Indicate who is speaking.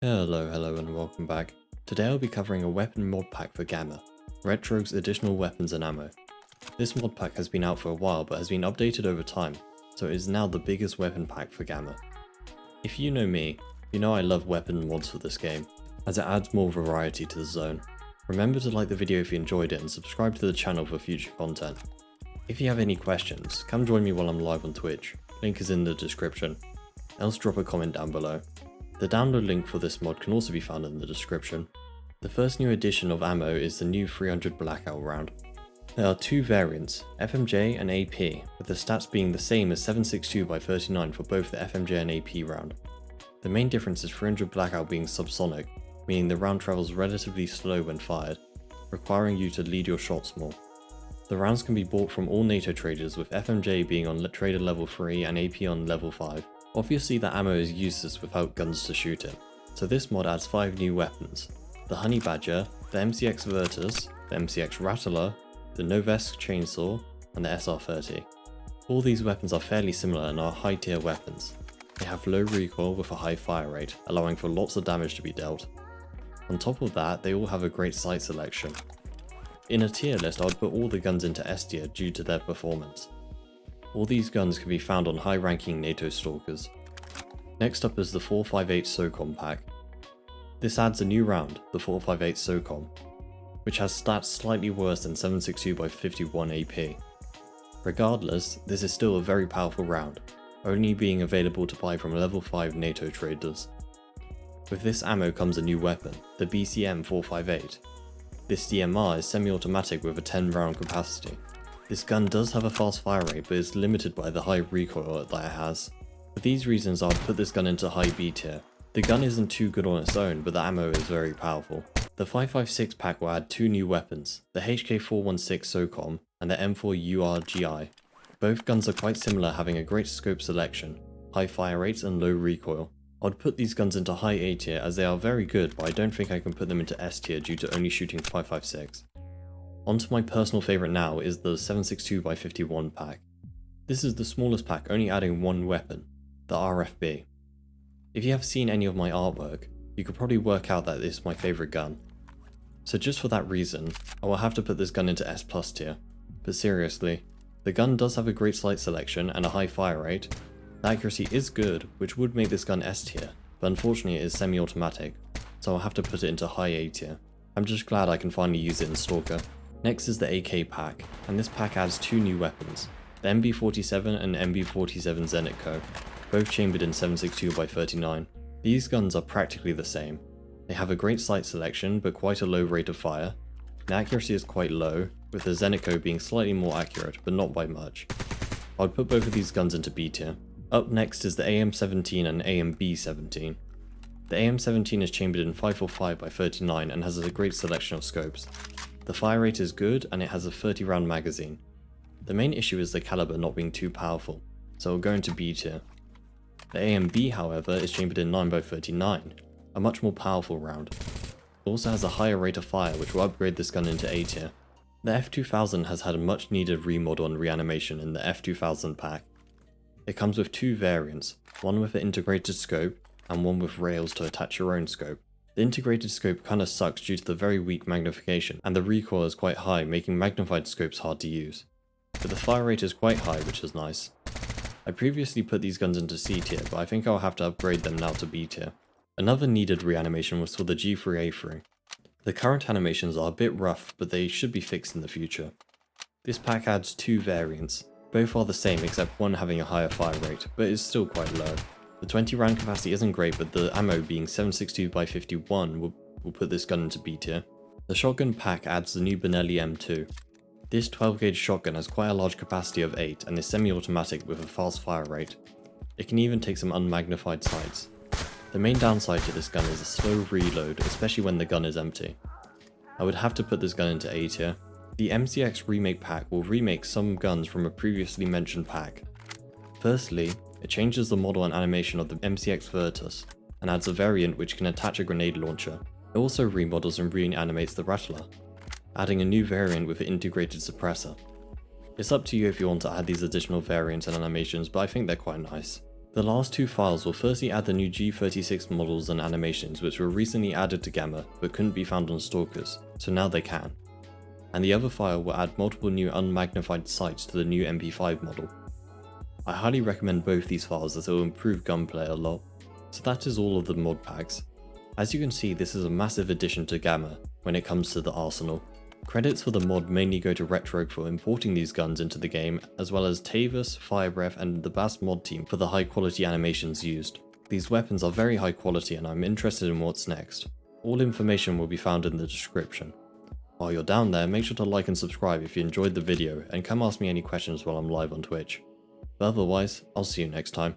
Speaker 1: Hello and welcome back. Today I'll be covering a weapon mod pack for G.A.M.M.A, Red Rogue's additional weapons and ammo. This mod pack has been out for a while but has been updated over time, so it is now the biggest weapon pack for G.A.M.M.A. If you know me, you know I love weapon mods for this game, as it adds more variety to the zone. Remember to like the video if you enjoyed it and subscribe to the channel for future content. If you have any questions, come join me while I'm live on Twitch, link is in the description, else drop a comment down below. The download link for this mod can also be found in the description. The first new addition of ammo is the new 300 Blackout round. There are two variants, FMJ and AP, with the stats being the same as 7.62x39 for both the FMJ and AP round. The main difference is 300 Blackout being subsonic, meaning the round travels relatively slow when fired, requiring you to lead your shots more. The rounds can be bought from all NATO traders, with FMJ being on trader level 3 and AP on level 5. Obviously the ammo is useless without guns to shoot it, so this mod adds 5 new weapons: the Honey Badger, the MCX Virtus, the MCX Rattler, the Novesk Chainsaw, and the SR30. All these weapons are fairly similar and are high tier weapons. They have low recoil with a high fire rate, allowing for lots of damage to be dealt. On top of that, they all have a great sight selection. In a tier list, I would put all the guns into S tier due to their performance. All these guns can be found on high ranking NATO stalkers. Next up is the 458 Socom Pack. This adds a new round, the 458 Socom, which has stats slightly worse than 7.62x51 AP. Regardless, this is still a very powerful round, only being available to buy from level 5 NATO traders. With this ammo comes a new weapon, the BCM 458. This DMR is semi-automatic with a 10 round capacity. This gun does have a fast fire rate but is limited by the high recoil that it has. For these reasons I would put this gun into high B tier. The gun isn't too good on its own, but the ammo is very powerful. The 556 pack will add 2 new weapons, the HK416 Socom and the M4 URGI. Both guns are quite similar, having a great scope selection, high fire rates and low recoil. I would put these guns into high A tier as they are very good, but I don't think I can put them into S tier due to only shooting 556. On to my personal favourite now is the 7.62x51 pack. This is the smallest pack, only adding 1 weapon, the RFB. If you have seen any of my artwork, you could probably work out that this is my favourite gun. So just for that reason, I will have to put this gun into S+ tier. But seriously, the gun does have a great sight selection and a high fire rate. The accuracy is good, which would make this gun S tier, but unfortunately it is semi-automatic, so I'll have to put it into high A tier. I'm just glad I can finally use it in Stalker. Next is the AK pack, and this pack adds 2 new weapons, the MB47 and MB47 Zenit Co, both chambered in 7.62x39. These guns are practically the same. They have a great sight selection but quite a low rate of fire. The accuracy is quite low, with the Zenit Co being slightly more accurate, but not by much. I would put both of these guns into B tier. Up next is the AM17 and AMB17. The AM17 is chambered in 545x39 and has a great selection of scopes. The fire rate is good and it has a 30 round magazine. The main issue is the caliber not being too powerful, so it'll go into B tier. The AMB however is chambered in 9x39, a much more powerful round. It also has a higher rate of fire which will upgrade this gun into A tier. The F2000 has had a much needed remodel and reanimation in the F2000 Pack. It comes with 2 variants, one with an integrated scope and one with rails to attach your own scope. The integrated scope kinda sucks due to the very weak magnification, and the recoil is quite high, making magnified scopes hard to use. But the fire rate is quite high, which is nice. I previously put these guns into C tier, but I think I'll have to upgrade them now to B tier. Another needed reanimation was for the G3A3. The current animations are a bit rough, but they should be fixed in the future. This pack adds 2 variants. Both are the same except one having a higher fire rate, but is still quite low. The 20 round capacity isn't great, but the ammo being 7.62x51 will put this gun into B tier. The shotgun pack adds the new Benelli M2. This 12 gauge shotgun has quite a large capacity of 8 and is semi-automatic with a fast fire rate. It can even take some unmagnified sights. The main downside to this gun is a slow reload, especially when the gun is empty. I would have to put this gun into A tier. The MCX Remake pack will remake some guns from a previously mentioned pack. Firstly, it changes the model and animation of the MCX Virtus, and adds a variant which can attach a grenade launcher. It also remodels and reanimates the Rattler, adding a new variant with an integrated suppressor. It's up to you if you want to add these additional variants and animations, but I think they're quite nice. The last two files will firstly add the new G36 models and animations which were recently added to G.A.M.M.A but couldn't be found on Stalkers, so now they can. And the other file will add multiple new unmagnified sights to the new MP5 model. I highly recommend both these files as it will improve gunplay a lot. So that is all of the mod packs. As you can see, this is a massive addition to G.A.M.M.A when it comes to the arsenal. Credits for the mod mainly go to Retrogue for importing these guns into the game, as well as Tavis, Firebreath and the Bas mod team for the high quality animations used. These weapons are very high quality and I'm interested in what's next. All information will be found in the description. While you're down there, make sure to like and subscribe if you enjoyed the video and come ask me any questions while I'm live on Twitch. But otherwise, I'll see you next time.